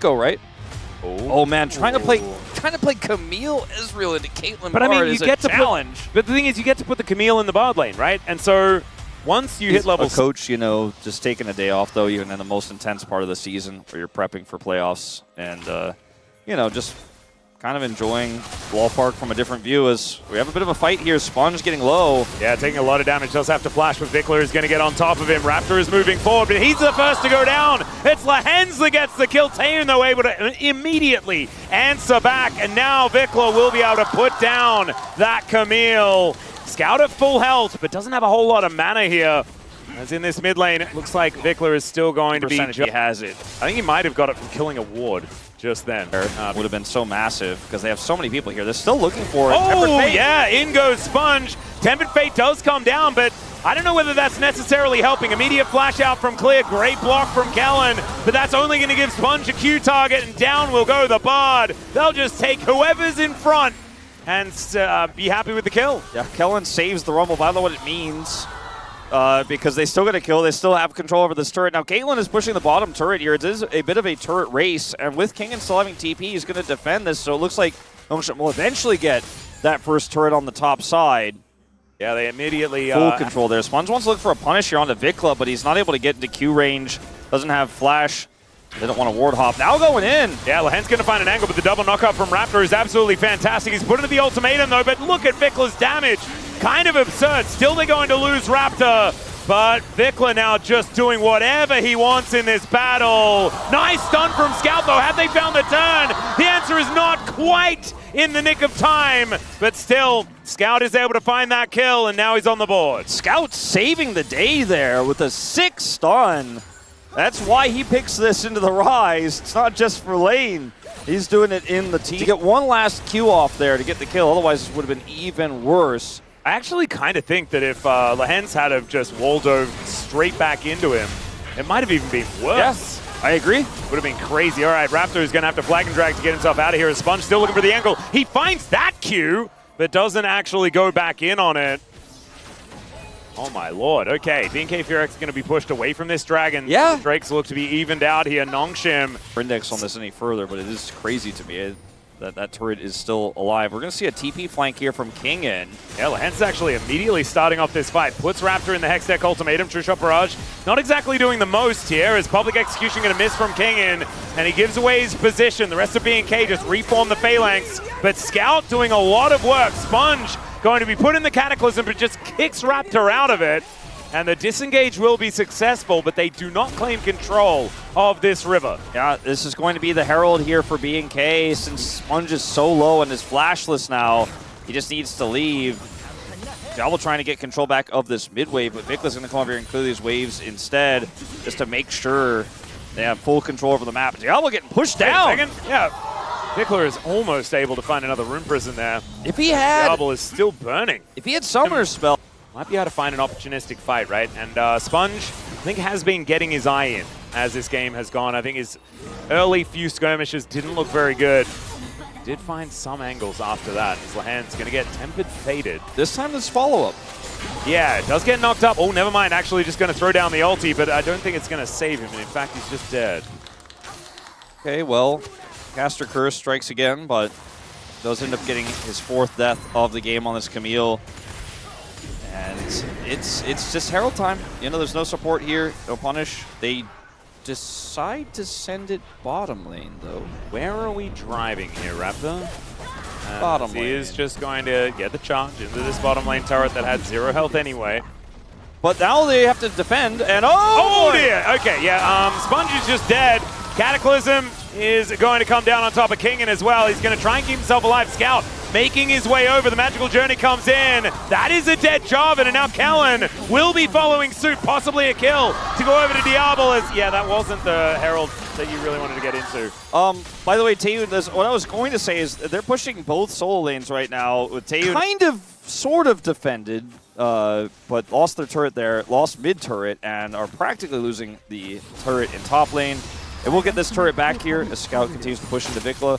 Go right. Oh man, trying to play Camille Ezreal into Caitlyn. But I mean, you get to challenge. But the thing is, you get to put the Camille in the bard lane, right? And so once you hit level, a coach, you know, just taking a day off though, even in the most intense part of the season where you're prepping for playoffs, and you know, just kind of enjoying ballpark from a different view. As we have a bit of a fight here. Sponge getting low. Yeah, taking a lot of damage. Does have to flash, but Vikler is going to get on top of him. Raptor is moving forward, but he's the first to go down. It's Lehens that gets the kill. Taeun, though, able to immediately answer back, and now Vikler will be able to put down that Camille. Scout at full health, but doesn't have a whole lot of mana here. As in this mid lane, it looks like Vikler is still going to be... He has it. I think he might have got it from killing a ward just then. Would have been so massive because they have so many people here. They're still looking for it. Oh, yeah, in goes Sponge. Tempered Fate does come down, but I don't know whether that's necessarily helping. Immediate flash out from Clear. Great block from Kellen, but that's only going to give Sponge a Q target, and down will go the Bard. They'll just take whoever's in front and be happy with the kill. Yeah, Kellen saves the Rumble, but I don't know what it means. Because they still get a kill, they still have control over this turret. Now Caitlyn is pushing the bottom turret here. It is a bit of a turret race, and with Kingen still having TP, he's going to defend this, so it looks like Nongshim will eventually get that first turret on the top side. Yeah, they immediately... Full control there. Sponge wants to look for a punish here onto Vikla, but he's not able to get into Q range. Doesn't have flash. They don't want to ward hop. Now going in. Yeah, Lehen's going to find an angle, but the double knockup from Raptor is absolutely fantastic. He's put into the ultimatum, though, but look at Vikla's damage. Kind of absurd. Still they're going to lose Raptor, but Vikla now just doing whatever he wants in this battle. Nice stun from Scout, though. Have they found the turn? The answer is not quite in the nick of time, but still, Scout is able to find that kill, and now he's on the board. Scout saving the day there with a 6 stun. That's why he picks this into the Ryze. It's not just for lane. He's doing it in the team. To get one last Q off there to get the kill, otherwise it would have been even worse. I actually kind of think that if Lehens had have just wall-dove straight back into him, it might have even been worse. Yes, I agree. Would have been crazy. All right, Raptor is going to have to flag and drag to get himself out of here. Sponge still looking for the angle. He finds that Q, but doesn't actually go back in on it. Oh my lord. Okay, BNK FEARX is going to be pushed away from this dragon. Yeah. The Drakes look to be evened out here. Nongshim. Index on this any further, but it is crazy to me that turret is still alive. We're going to see a TP flank here from Kingen. Yeah, Lehens actually immediately starting off this fight. Puts Raptor in the Hex Deck ultimatum. True Shot Barrage not exactly doing the most here, as Public Execution going to miss from Kingen, and he gives away his position. The rest of BNK just reform the Phalanx, but Scout doing a lot of work. Sponge going to be put in the Cataclysm, but just kicks Raptor out of it. And the disengage will be successful, but they do not claim control of this river. Yeah, this is going to be the Herald here for BNK. Since Sponge is so low and is flashless now, he just needs to leave. Double trying to get control back of this mid wave, but Vikla's going to come over here and clear these waves instead, just to make sure they have full control over the map. Diablo getting pushed down. Yeah, Vikler is almost able to find another Rune Prison there. If he had... Diablo is still burning. If he had Summoner's Spell... Might be able to find an opportunistic fight, right? And Sponge, I think, has been getting his eye in as this game has gone. I think his early few skirmishes didn't look very good. Did find some angles after that. As Lehens going to get Tempered Fated. This time there's follow-up. Yeah, it does get knocked up. Oh, never mind. Actually just going to throw down the ulti, but I don't think it's going to save him. And in fact, he's just dead. Okay, well, Caster Curse strikes again, but does end up getting his 4th death of the game on this Camille. And it's just Herald time. You know, there's no support here, no punish. They decide to send it bottom lane, though. Where are we driving here, Raptor? Bottom lane. He is just going to get the charge into this bottom lane turret that had 0 health anyway. But now they have to defend, and oh dear! Okay, yeah, Sponge is just dead. Cataclysm is going to come down on top of Kingen as well. He's going to try and keep himself alive. Scout making his way over. The Magical Journey comes in. That is a dead Jarvan, and now Kellen will be following suit. Possibly a kill to go over to Diablo. Yeah, that wasn't the Herald that you really wanted to get into. By the way, Taeun, what I was going to say is they're pushing both solo lanes right now with Taeun kind of, sort of defended, but lost their turret there, lost mid turret, and are practically losing the turret in top lane. And we'll get this turret back here as Scout continues to push into Vikla.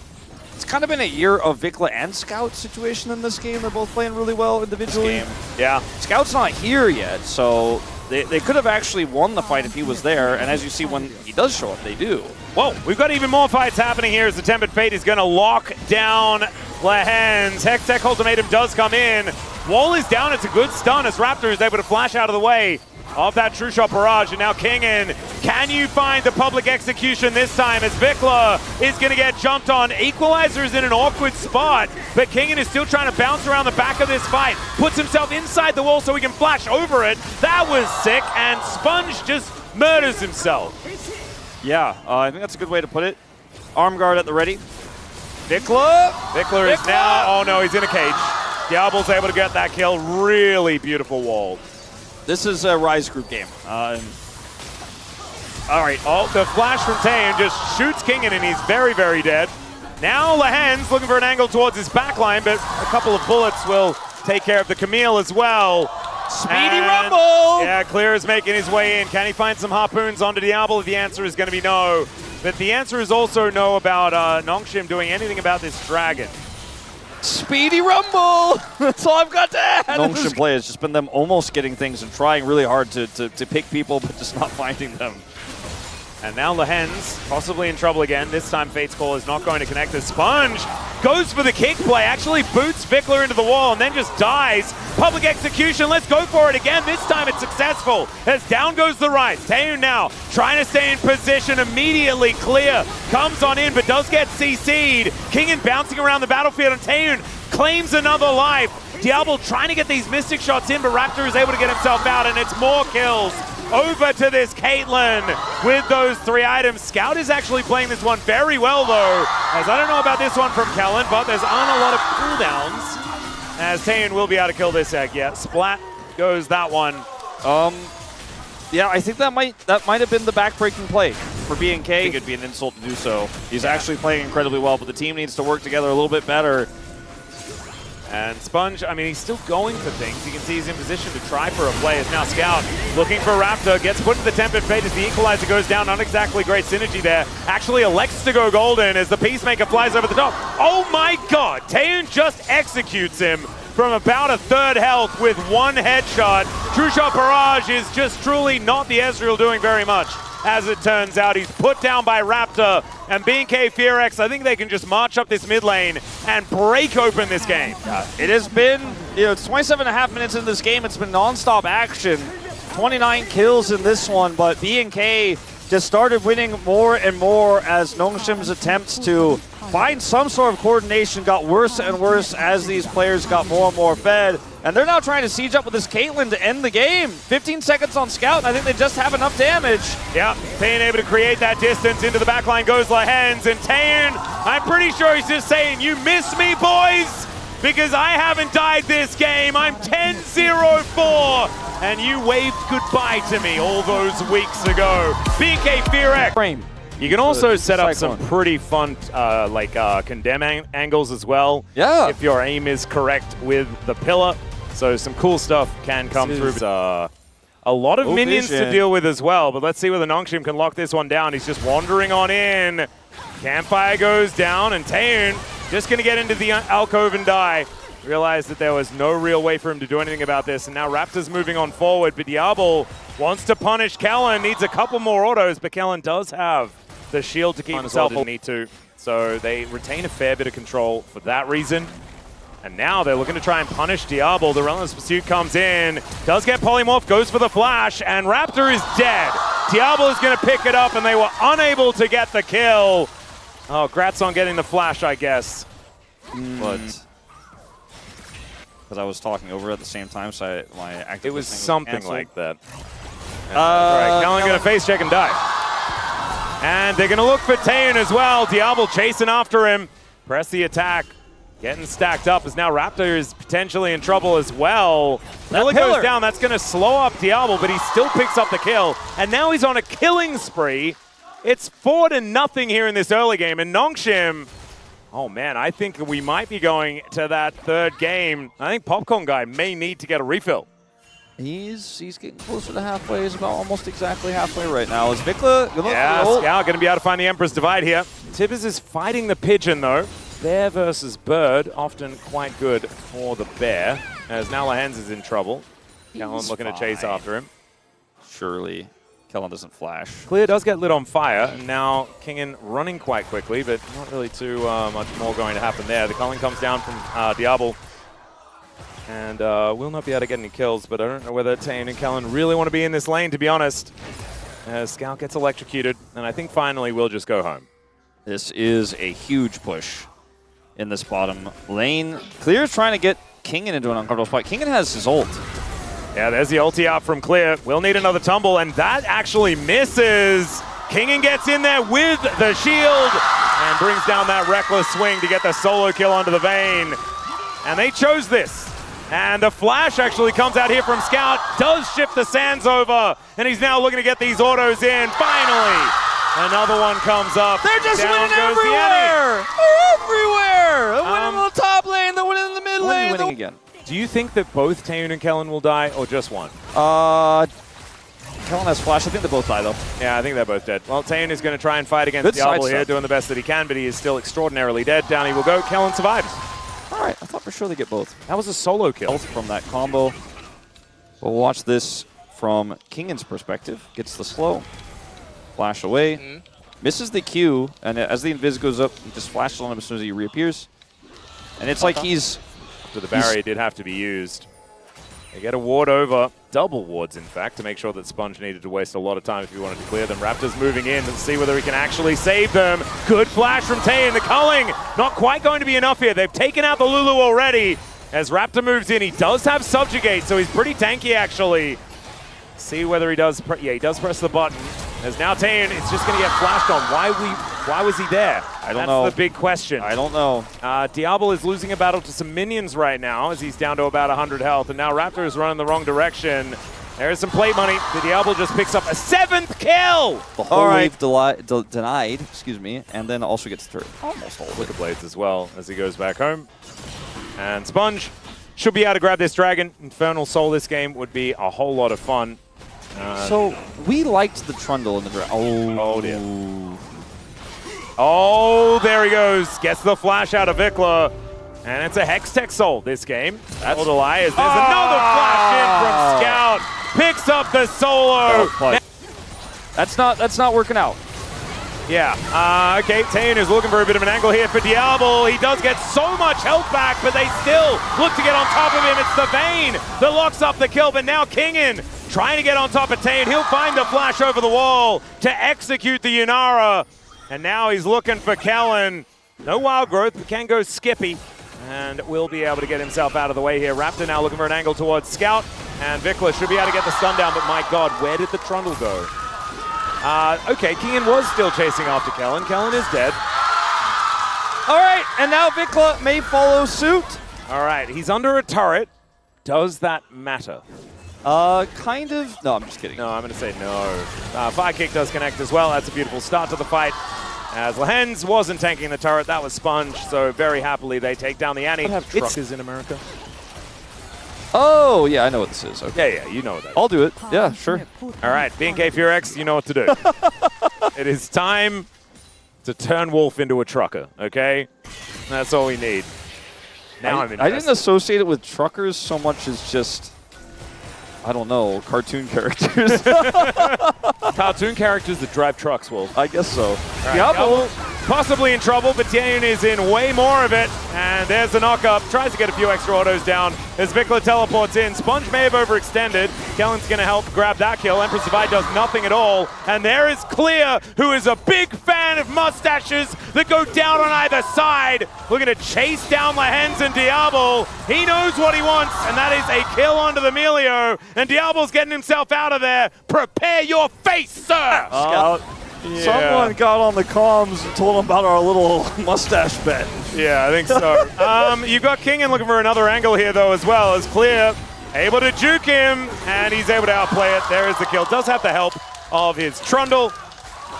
It's kind of been a year of Vikla and Scout situation in this game. They're both playing really well individually. Yeah. Scout's not here yet, so They could have actually won the fight if he was there, and as you see, when he does show up, they do. Whoa, we've got even more fights happening here as the Tempered Fate is going to lock down Lehens. Hextech Ultimatum does come in. Wall is down, it's a good stun as Raptor is able to flash out of the way of that True Shot Barrage, and now Kingin, can you find the public execution this time as Vikla is going to get jumped on? Equalizer is in an awkward spot, but Kingin is still trying to bounce around the back of this fight, puts himself inside the wall so he can flash over it. That was sick, and Sponge just murders himself. Yeah, I think that's a good way to put it. Arm guard at the ready. Vikla is now, oh no, he's in a cage. Diablo's able to get that kill, really beautiful wall. This is a Ryze group game. All right, the flash from Taeyeon just shoots Kingin and he's very, very dead. Now Lehens looking for an angle towards his backline, but a couple of bullets will take care of the Camille as well. Speedy rumble! Yeah, Clear is making his way in. Can he find some harpoons onto Diablo? The answer is going to be no. But the answer is also no about Nongshim doing anything about this dragon. Speedy rumble! That's all I've got to add. Nongshim play has just been them almost getting things and trying really hard to pick people, but just not finding them. And now Lehens possibly in trouble again. This time Fate's Call is not going to connect. The Sponge goes for the kick play, actually boots Vikla into the wall and then just dies. Public execution, let's go for it again. This time it's successful as down goes the Ryze. Taeyeon now trying to stay in position, immediately Clear comes on in but does get CC'd. Kingin bouncing around the battlefield and Taeyeon claims another life. Diablo trying to get these Mystic shots in, but Raptor is able to get himself out, and it's more kills. Over to this Caitlyn with those 3 items. Scout is actually playing this one very well though, as I don't know about this one from Kellen, but there's aren't a lot of cooldowns, as Taeyeon will be able to kill this egg. Yeah, splat goes that one. Yeah, I think that might have been the backbreaking play for BNK. I think it'd be an insult to do so. He's actually playing incredibly well, but the team needs to work together a little bit better. And Sponge, I mean, he's still going for things. You can see he's in position to try for a play. As now Scout looking for Raptor, gets put to the Tempered Fate as the Equalizer goes down. Not exactly great synergy there. Actually elects to go golden as the Peacemaker flies over the top. Oh my god, Taeyeon just executes him from about a third health with 1 headshot. True Shot Barrage is just truly not the Ezreal doing very much. As it turns out, he's put down by Raptor, and BNK FEARX, I think they can just march up this mid lane and break open this game. It has been, it's 27.5 minutes in this game. It's been non-stop action. 29 kills in this one, but BNK just started winning more and more as Nongshim's attempts to find some sort of coordination got worse and worse as these players got more and more fed. And they're now trying to siege up with this Caitlyn to end the game. 15 seconds on Scout, and I think they just have enough damage. Yeah, Taeyeon able to create that distance. Into the backline goes Lehens, and Taeyeon, I'm pretty sure he's just saying, you miss me, boys? Because I haven't died this game. I'm 10-0-4, and you waved goodbye to me all those weeks ago. BNK FEARX. Frame. You can also set up some pretty fun condemn angles as well. Yeah. If your aim is correct with the pillar. So some cool stuff can come through. A lot of minions to deal with as well, but let's see whether Nongshim can lock this one down. He's just wandering on in. Campfire goes down, and Taeyeon just going to get into the alcove and die. Realized that there was no real way for him to do anything about this, and now Raptor's moving on forward, but Diablo wants to punish Kellen, needs a couple more autos, but Kellen does have the shield to keep himself. Didn't need to, so they retain a fair bit of control for that reason. And now they're looking to try and punish Diablo. The Relentless Pursuit comes in, does get polymorph, goes for the flash, and Raptor is dead. Diablo is going to pick it up, and they were unable to get the kill. Oh, grats on getting the flash, I guess. But because I was talking over at the same time, so my active it was something like that. Right, Kellen going to face check and die. And they're going to look for Taeyeon as well. Diablo chasing after him. Press the attack. Getting stacked up as now Raptor is potentially in trouble as well. Pillar goes down. That's going to slow up Diablo, but he still picks up the kill. And now he's on a killing spree. It's 4-0 here in this early game. And Nongshim, oh man, I think we might be going to that third game. I think Popcorn Guy may need to get a refill. He's getting closer to halfway. He's about almost exactly halfway right now. Is Vikla going Scout going to be able to find the Emperor's Divide here. Tibbers is fighting the Pigeon though. Bear versus Bird, often quite good for the Bear. As now Lehens is in trouble. Kellen looking to chase after him. surely Kellen doesn't flash. Clear does get lit on fire, and now Kingen running quite quickly, but not really too much more going to happen there. The culling comes down from Diablo, and will not be able to get any kills, but I don't know whether Tane and Kellen really want to be in this lane, to be honest. As Scout gets electrocuted, and I think finally we'll just go home. This is a huge push in this bottom lane. Clear's trying to get Kingen into an uncomfortable spot. Kingen has his ult. Yeah, there's the ulti out from Clear. We'll need another tumble, and that actually misses. Kingen gets in there with the shield and brings down that reckless swing to get the solo kill onto the Vayne. And they chose this. And the flash actually comes out here from Scout, does shift the sands over, and he's now looking to get these autos in. Finally, another one comes up. They're just Down winning goes everywhere! They're everywhere! They're winning in the top lane, they're winning in the mid lane. Winning again. Do you think that both Taeun and Kellen will die, or just one? Kellen has flash. I think they both die, though. Yeah, I think they're both dead. Well, Taeun is going to try and fight against Diablo here, doing the best that he can, but he is still extraordinarily dead. Down he will go. Kellen survives. All right, I thought for sure they get both. That was a solo kill. From that combo. We'll watch this from Kingen's perspective. Gets the slow. Flash away. Misses the Q, and as the invis goes up, he just flashes on him as soon as he reappears. And it's like he's... So the barrier did have to be used. They get a ward over, double wards in fact, to make sure that Sponge needed to waste a lot of time if he wanted to clear them. Raptors moving in and see whether he can actually save them. Good flash from Taeun. The culling not quite going to be enough here. They've taken out the Lulu already. As Raptor moves in, he does have Subjugate, so he's pretty tanky actually. See whether he does, yeah, he does press the button. As now Taeun, it's just going to get flashed on. Why was he there? I don't know. That's the big question. I don't know. Diablo is losing a battle to some minions right now as he's down to about 100 health, and now Raptor is running the wrong direction. There is some plate money. The Diablo just picks up a 7th kill! The whole wave denied, excuse me, and then also gets through. Almost all Flicker Blades as well as he goes back home. And Sponge should be able to grab this dragon. Infernal Soul this game would be a whole lot of fun. So we liked the Trundle in the draft. Oh dear. Oh, there he goes. Gets the flash out of Vikla. And it's a Hextech Soul this game. That's a lie. There's another flash in from Scout. Picks up the solo. That's not working out. Yeah. Okay, Taeun is looking for a bit of an angle here for Diablo. He does get so much health back, but they still look to get on top of him. It's the Vayne that locks up the kill, but now Kingen trying to get on top of Taeun. He'll find the flash over the wall to execute the Yunara. And now he's looking for Kellen. No wild growth, but can go Skippy. And will be able to get himself out of the way here. Raptor now looking for an angle towards Scout. And Vikla should be able to get the stun down, but my god, where did the Trundle go? Okay, Kingen was still chasing after Kellen. Kellen is dead. All right, and now Vikla may follow suit. All right, he's under a turret. Does that matter? Kind of. No, I'm just kidding. No, I'm going to say no. Fire kick does connect as well. That's a beautiful start to the fight. As Lehens wasn't tanking the turret, that was Sponge. So very happily they take down the Annie. Don't have truckers in America. Oh, yeah, I know what this is. Okay. Yeah, you know what that is. I'll do it. Yeah, sure. All right, BNK FEARX, you know what to do. It is time to turn Wolf into a trucker, okay? That's all we need. Now I'm I didn't associate it with truckers so much as just, I don't know, cartoon characters. Cartoon characters that drive trucks, Wolf. I guess so. Right, Diablo possibly in trouble, but Taeun is in way more of it. And there's the knock-up. Tries to get a few extra autos down as Vikla teleports in. Sponge may have overextended. Kellen's going to help grab that kill. Empress Divide does nothing at all. And there is Clear, who is a big fan of mustaches that go down on either side. Looking to chase down Lehens and Diablo. He knows what he wants, and that is a kill onto the Milio. And Diablo's getting himself out of there. Prepare your face, sir! Yeah. Someone got on the comms and told him about our little mustache bet. Yeah, I think so. You've got Kingen looking for another angle here, though, as well as Clear. Able to juke him, and he's able to outplay it. There is the kill. Does have the help of his Trundle,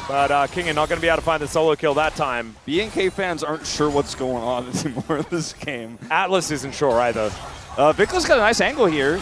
but Kingen not going to be able to find the solo kill that time. BNK fans aren't sure what's going on anymore in this game. Atlas isn't sure either. Vikla's got a nice angle here.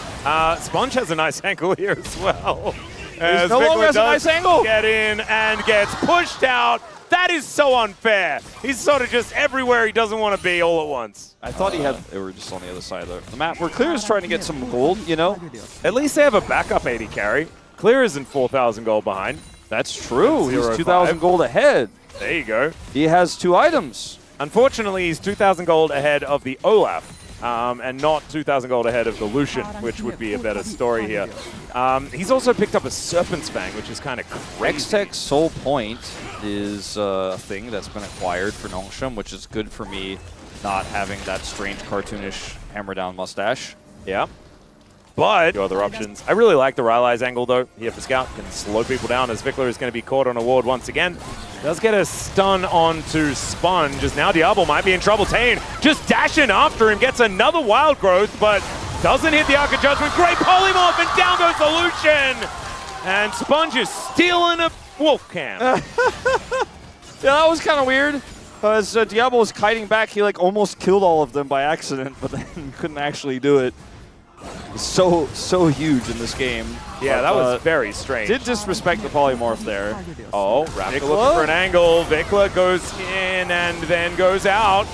Sponge has a nice angle here as well. As no longer has a nice angle. Get in and gets pushed out. That is so unfair. He's sort of just everywhere he doesn't want to be all at once. I thought they were just on the other side of the map. Where Clear is trying to get some gold, you know? At least they have a backup AD carry. Clear isn't 4,000 gold behind. That's true. He's 0-5. 2,000 gold ahead. There you go. He has 2 items. Unfortunately, he's 2,000 gold ahead of the Olaf. And not 2,000 gold ahead of the Lucian, which would be a better story here. He's also picked up a Serpent's Fang, which is kind of crazy. X-Tech's Soul Point is a thing that's been acquired for Nongshim, which is good for me not having that strange cartoonish hammer down mustache. Yeah. But other options. I really like the Ryze angle, though. Here for Scout can slow people down as Vikler is going to be caught on a ward once again. Does get a stun onto Sponge, as now Diablo might be in trouble. Tane just dashing after him, gets another Wild Growth, but doesn't hit the Arc of Judgment. Great polymorph, and down goes the Lucian! And Sponge is stealing a wolf cam. Yeah, that was kind of weird. As Diablo was kiting back, he like almost killed all of them by accident, but then couldn't actually do it. So huge in this game. Yeah, but, that was very strange. Did disrespect the polymorph there. Oh, Raptor looking for an angle. Vikler goes in and then goes out.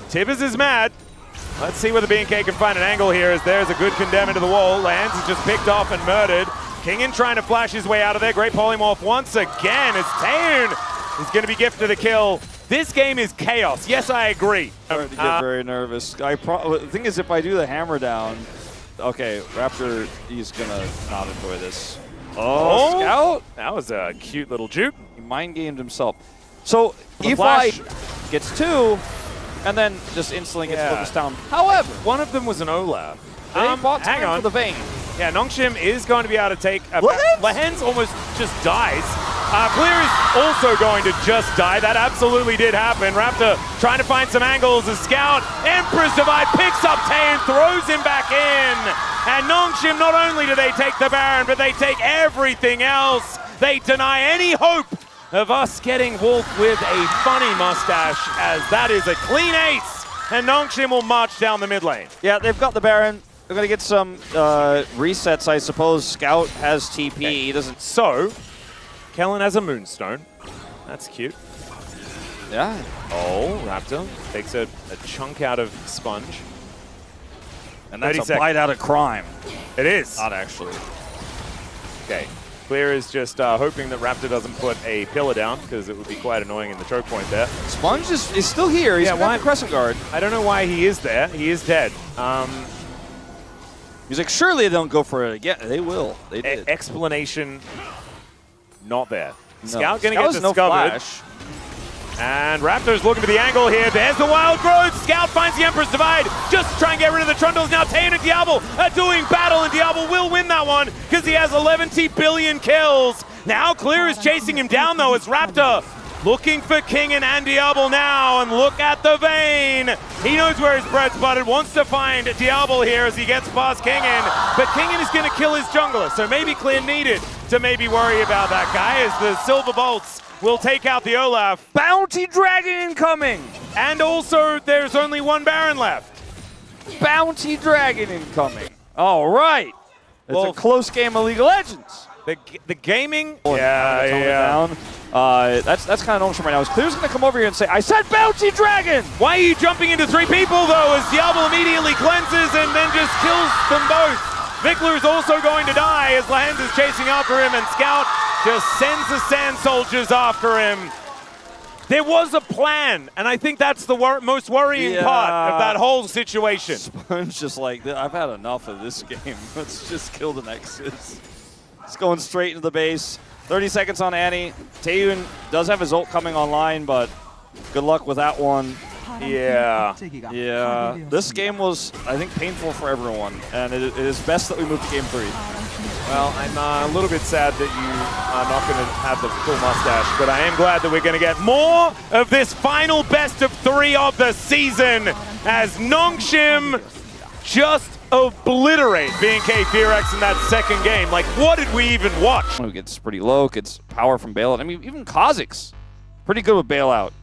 Tibbers is mad. Let's see whether BNK can find an angle here, as there's a good condemn into the wall. Lance is just picked off and murdered. Kingen trying to flash his way out of there. Great polymorph once again as Taeun is going to be gifted a kill. This game is chaos. Yes, I agree. I'm starting to get very nervous. The thing is, if I do the hammer down, okay, Raptor, he's gonna not enjoy this. Oh, Scout! That was a cute little juke. He mind gamed himself. So if I gets 2, and then just instantly gets focused down. However, one of them was an Olaf. They bought hang time on. for the Vayne. Yeah, Nongshim is going to be able to take... Lehen's almost just dies. Clear is also going to just die. That absolutely did happen. Raptor trying to find some angles. A Scout, Emperor's Divide, picks up Tay and throws him back in. And Nongshim, not only do they take the Baron, but they take everything else. They deny any hope of us getting Wolf with a funny mustache, as that is a clean ace. And Nongshim will march down the mid lane. Yeah, they've got the Baron. They're going to get some resets, I suppose. Scout has TP. Okay. He doesn't... So, Kellen has a Moonstone. That's cute. Yeah. Oh, Raptor takes a chunk out of Sponge. And that's a bite out of crime. It is. Not actually. Okay. Clear is just hoping that Raptor doesn't put a pillar down, because it would be quite annoying in the choke point there. Sponge is still here. He's got the Crescent Guard. I don't know why he is there. He is dead. He's like, surely they don't go for it again. They will. They did. Explanation not there. No. Scout going to get discovered. No flash. And Raptor's looking for the angle here. There's the Wild Growth. Scout finds the Emperor's Divide. Just to try and get rid of the Trundles. Now Taeun and Diablo are doing battle, and Diablo will win that one because he has 11 billion kills. Now Clear is chasing him down, though, as Raptor looking for Kingen and Diablo now, and look at the Vayne. He knows where his bread's buttered, wants to find Diablo here as he gets past Kingen, but Kingen is going to kill his jungler, so maybe Clear needed to maybe worry about that guy, as the Silver Bolts will take out the Olaf. Bounty Dragon incoming! And also, there's only one Baron left. Bounty Dragon incoming. All right. It's a close game of League of Legends. The gaming, Down. That's kind of Nongshim right now. Clear's going to come over here and say, I said Bounty Dragon! Why are you jumping into 3 people, though, as Diablo immediately cleanses and then just kills them both? Vikler is also going to die as Lahens is chasing after him, and Scout just sends the Sand Soldiers after him. There was a plan, and I think that's the most worrying part of that whole situation. Sponge just like, I've had enough of this game. Let's just kill the Nexus. It's going straight into the base. 30 seconds on Annie. Taeun does have his ult coming online, but good luck with that one. Yeah. Yeah. This game was, I think, painful for everyone, and it is best that we move to Game 3. Well, I'm a little bit sad that you are not going to have the full mustache, but I am glad that we're going to get more of this final best of 3 of the season, as Nongshim just obliterate BNK FEARX in that second game. Like, what did we even watch? It gets pretty low, gets power from bailout. I mean, even Kha'Zix, pretty good with bailout.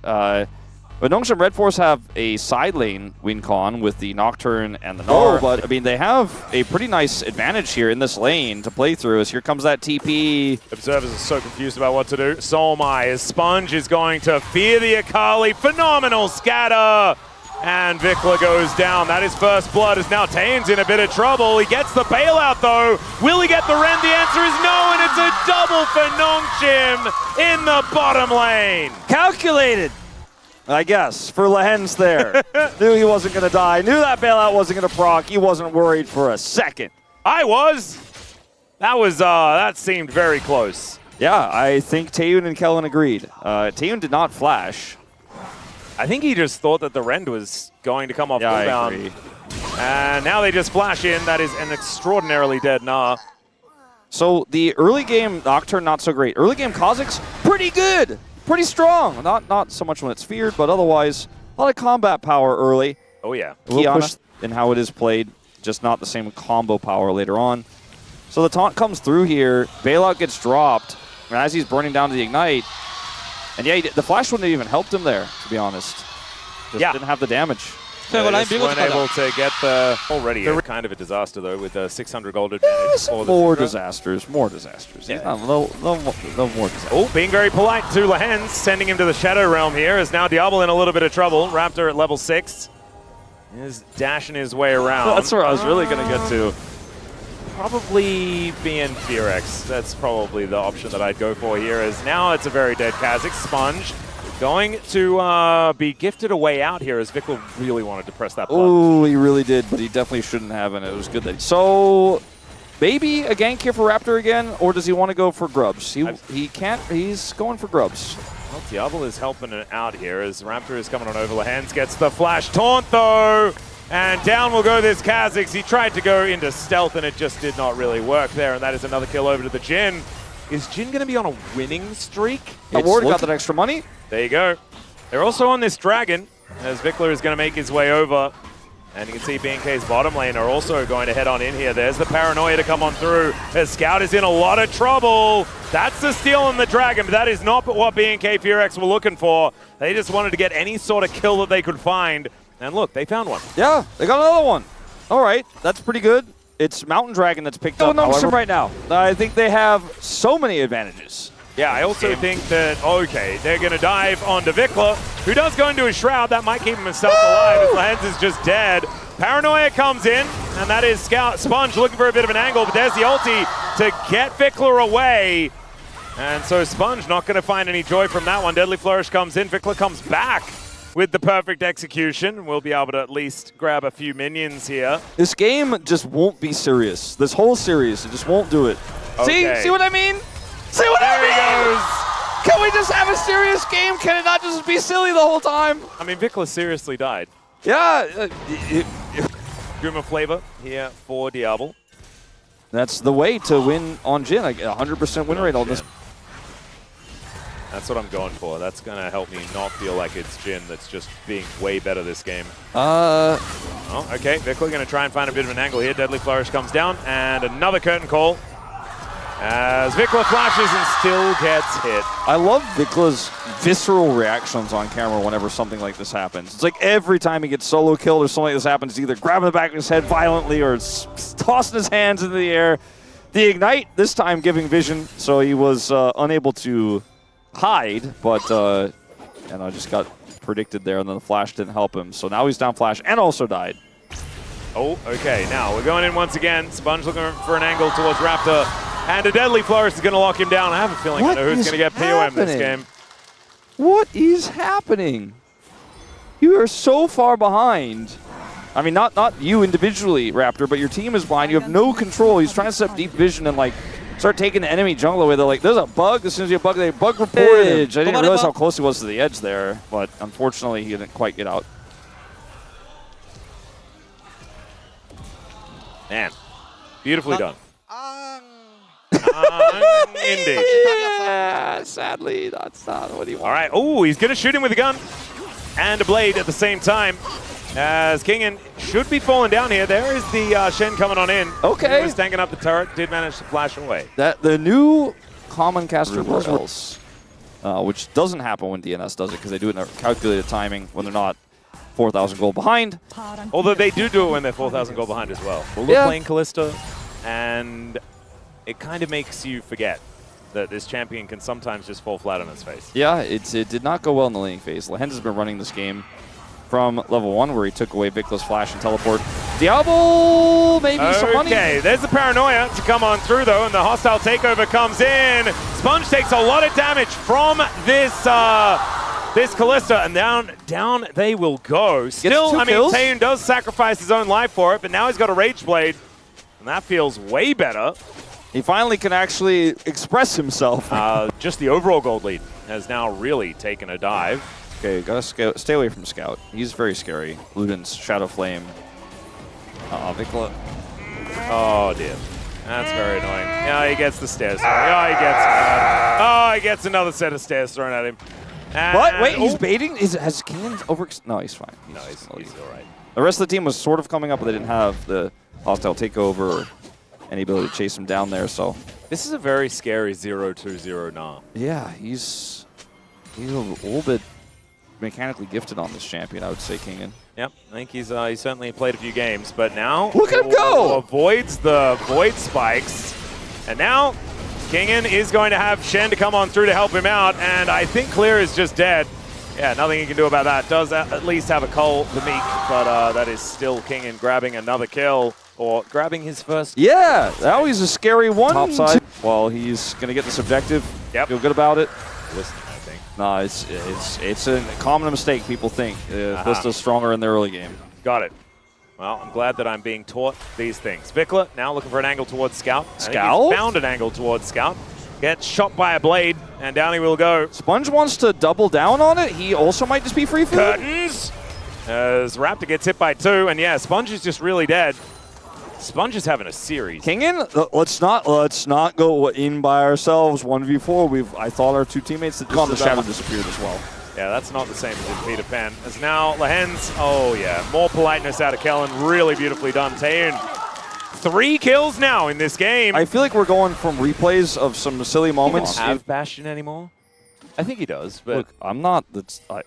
But Nongshim RedForce have a side lane win con with the Nocturne and the Gnar, but I mean, they have a pretty nice advantage here in this lane to play through, as here comes that TP. Observers are so confused about what to do. So am I, as Sponge is going to fear the Akali. Phenomenal scatter. And Vikla goes down. That is first blood, as now Taeyeon's in a bit of trouble. He gets the bailout though. Will he get the Ren? The answer is no, and it's a double for Nongshim in the bottom lane. Calculated, I guess, for Lehens there. Knew he wasn't going to die. Knew that bailout wasn't going to proc. He wasn't worried for a second. I was. That seemed very close. Yeah, I think Taeyeon and Kellen agreed. Taeyeon did not flash. I think he just thought that the Rend was going to come off Yeah, cooldown. I agree. And now they just flash in. That is an extraordinarily dead Gnar. So the early game Nocturne not so great. Early game Kha'Zix pretty good, pretty strong. Not so much when it's feared, but otherwise a lot of combat power early. Oh yeah. Kiana and how it is played, just not the same combo power later on. So the taunt comes through here. Bailout gets dropped, and as he's burning down to the ignite. And yeah, the flash wouldn't have even helped him there, to be honest. Just didn't have the damage. They just weren't able to get the... Already kind of a disaster, though, with a 600 gold advantage. More disasters. More disasters. Yeah. No more disasters. Oh, being very polite to Lehens, sending him to the Shadow Realm here, as now Diablo in a little bit of trouble. Raptor at level 6 is dashing his way around. That's where I was really going to get to. Probably BN FEARX. That's probably the option that I'd go for here, as now it's a very dead Kha'Zix. Sponge going to be gifted a way out here, as Vikla really wanted to press that button. Oh, he really did, but he definitely shouldn't have, and it was good that So, maybe a gank here for Raptor again, or does he want to go for grubs? He can't, he's going for grubs. Well, Diablo is helping it out here, as Raptor is coming on over. Lehens gets the flash taunt, though. And down will go this Kha'Zix. He tried to go into stealth, and it just did not really work there. And that is another kill over to the Jhin. Is Jhin going to be on a winning streak? Ward got that extra money. There you go. They're also on this dragon, as Vikla is going to make his way over. And you can see BNK's bottom lane are also going to head on in here. There's the paranoia to come on through, as Scout is in a lot of trouble. That's the steal on the dragon, but that is not what BNK FEARX were looking for. They just wanted to get any sort of kill that they could find. And look, they found one. Yeah, they got another one. All right, that's pretty good. It's Mountain Dragon that's picked up. Nongshim right now. I think they have so many advantages. Yeah, I also think that, okay, they're going to dive onto Vikla, who does go into a shroud. That might keep himself alive, as Lehens is just dead. Paranoia comes in, and that is Sponge looking for a bit of an angle, but there's the ulti to get Vikla away. And so Sponge not going to find any joy from that one. Deadly Flourish comes in. Vikla comes back with the perfect execution. We'll be able to at least grab a few minions here. This game just won't be serious. This whole series, it just won't do it. Okay. See what I mean? See what I mean? There he goes. Can we just have a serious game? Can it not just be silly the whole time? I mean, Vikla seriously died. Yeah. Grimmer flavor here for Diablo. That's the way to win on Jhin. I get 100% win rate on this. That's what I'm going for. That's going to help me not feel like it's Jhin that's just being way better this game. Oh, okay. Vikla going to try and find a bit of an angle here. Deadly Flourish comes down, and another curtain call. As Vikla flashes and still gets hit. I love Vikla's visceral reactions on camera whenever something like this happens. It's like every time he gets solo killed or something like this happens, he's either grabbing the back of his head violently or tossing his hands into the air. The Ignite, this time giving vision, so he was unable to hide, but just got predicted there, and then the flash didn't help him. So now he's down flash and also died. Oh, okay. Now we're going in once again. Sponge looking for an angle towards Raptor, and a Deadly Flourish is going to lock him down. I have a feeling I know who's going to get POM this game. What is happening? You are so far behind. I mean, not you individually, Raptor, but your team is behind. You have no control. He's trying to set up deep vision and like start taking the enemy jungle away. They're like, there's a bug. As soon as you bug, they bug reported. I didn't realize how close he was to the edge there, but unfortunately he didn't quite get out. Man, beautifully done. Indeed. Yeah, sadly, that's not what he wanted. All right. Oh, he's going to shoot him with a gun and a blade at the same time. As Kingen should be falling down here. There is the Shen coming on in. Okay. He was tanking up the turret. Did manage to flash away. The new common caster else, which doesn't happen when DNS does it because they do it in a calculated timing when they're not 4,000 gold behind. Although they do it when they're 4,000 gold behind as well. Lulu playing Kalista, and it kind of makes you forget that this champion can sometimes just fall flat on its face. Yeah, it did not go well in the laning phase. Lehens has been running this game from level 1 where he took away Vicla's flash and teleport. Diablo, maybe some money. Okay, there's the paranoia to come on through though, and the hostile takeover comes in. Sponge takes a lot of damage from this this Kalista, and down they will go. Still, I mean, Taeyun does sacrifice his own life for it, but now he's got a Rage Blade, and that feels way better. He finally can actually express himself. Just the overall gold lead has now really taken a dive. Okay, gotta stay away from Scout. He's very scary. Luden's Shadow Flame. Vicla. Oh dear. That's very annoying. Yeah, he gets the stairs thrown. He gets another set of stairs thrown at him. And what? Wait, he's baiting? Has Keenan over... No, he's fine. He's all right. The rest of the team was sort of coming up, but they didn't have the hostile takeover or any ability to chase him down there, so... This is a very scary 0-2-0 Gnar. Yeah, he's a little bit mechanically gifted on this champion, I would say, Keenan. Yep, I think he's certainly played a few games, but now... Look at him go! Avoids the Void Spikes, and now Keenan is going to have Shen to come on through to help him out, and I think Clear is just dead. Yeah, nothing he can do about that. Does at least have a Cole, the Meek, but that is still Keenan grabbing another kill, or grabbing his first. Yeah, that was a scary one. Topside, while he's going to get this objective. Yep. Feel good about it. Listen, I think. No, it's a common mistake people think. Blista's stronger in the early game. Got it. Well, I'm glad that I'm being taught these things. Vikla now looking for an angle towards Scout. Scout? Found an angle towards Scout. Gets shot by a blade, and down he will go. Sponge wants to double down on it. He also might just be free food. Curtains! As Raptor gets hit by 2, and yeah, Sponge is just really dead. Sponge is having a series. Kingen, let's not go in by ourselves. 1v4. I thought our two teammates had gone. The shadow disappeared as well. Yeah, that's not the same as in Peter Pan. As now Lehens, oh yeah, more politeness out of Kellen. Really beautifully done. Taeyun, 3 kills now in this game. I feel like we're going from replays of some silly moments. He doesn't have Bastion anymore? I think he does, but... Look, I'm not...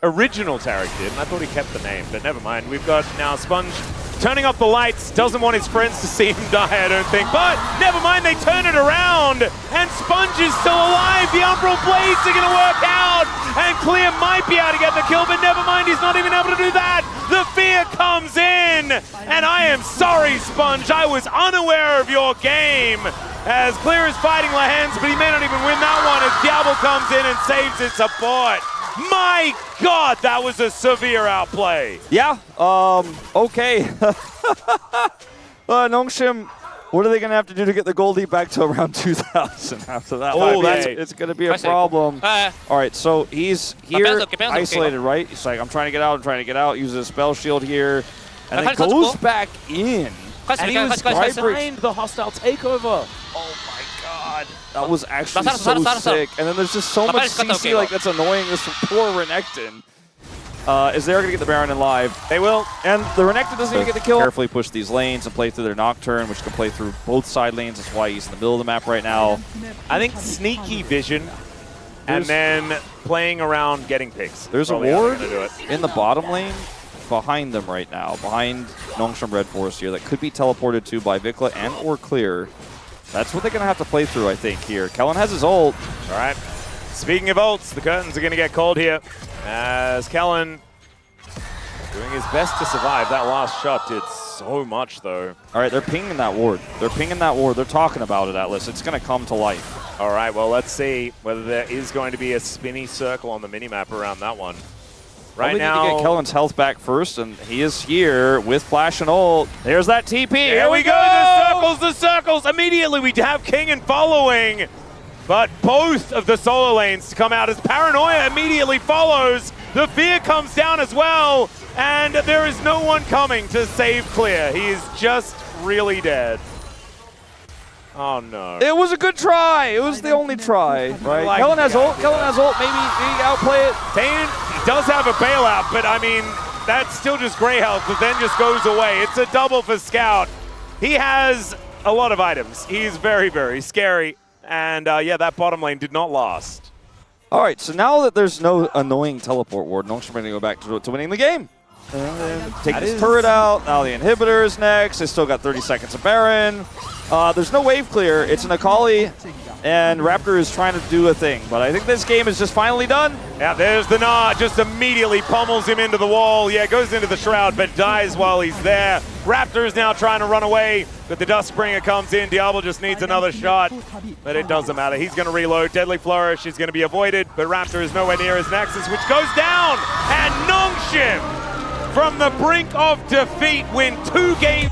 Original Tarek did, and I thought he kept the name, but never mind. We've got now Sponge turning off the lights, doesn't want his friends to see him die, I don't think. But never mind, they turn it around, and Sponge is still alive. The Umbral Blades are going to work out, and Clear might be able to get the kill, but never mind, he's not even able to do that. The fear comes in, and I am sorry, Sponge. I was unaware of your game. As Clear is fighting Lehens, but he may not even win that one as Diablo comes in and saves his support. My God, that was a severe outplay. Yeah, okay. Nongshim, what are they going to have to do to get the goldie back to around 2,000 after that? Oh, it's going to be a problem. All right, so he's here, isolated, right? He's like, I'm trying to get out, uses a spell shield here, and then goes back in. And he was behind the hostile takeover. Oh my God. That was actually so sick. And then there's just so much CC like that's annoying this poor Renekton. Is they're going to get the Baron in live. They will. And the Renekton doesn't even get the kill. Carefully push these lanes and play through their Nocturne, which can play through both side lanes. That's why he's in the middle of the map right now. I think sneaky vision and then playing around getting picks. There's a ward in the bottom lane behind them right now, behind Nongshim RedForce here, that could be teleported to by Vikla and or Clear. That's what they're going to have to play through, I think, here. Kellen has his ult. All right. Speaking of ults, the curtains are going to get cold here as Kellen doing his best to survive. That last shot did so much, though. All right, they're pinging that ward. They're pinging that ward. They're talking about it, Atlas. It's going to come to life. All right, well, let's see whether there is going to be a spinny circle on the minimap around that one. Right now, we need to get Kellen's health back first, and he is here with flash and ult. There's that TP. Here we go. The circles. Immediately, we have King and following, but both of the solo lanes to come out as Paranoia immediately follows. The fear comes down as well, and there is no one coming to save Clear. He is just really dead. Oh no. It was a good try. It was the only try, right? Kellen has ult. Maybe he can outplay it. Taeyun does have a bailout, but I mean, that's still just gray health, but then just goes away. It's a double for Scout. He has a lot of items. He's very, very scary. And yeah, that bottom lane did not last. All right, so now that there's no annoying teleport ward, Nongshim are going to go back to winning the game. Take this turret out. Now the inhibitor is next. They still got 30 seconds of Baron. There's no wave clear. It's an Akali, and Raptor is trying to do a thing. But I think this game is just finally done. Yeah, there's the Gnar. Just immediately pummels him into the wall. Yeah, goes into the Shroud, but dies while he's there. Raptor is now trying to run away, but the Dustspringer comes in. Diablo just needs another shot, but it doesn't matter. He's going to reload. Deadly Flourish is going to be avoided, but Raptor is nowhere near his Nexus, which goes down. And Nongshim, from the brink of defeat, win 2 games.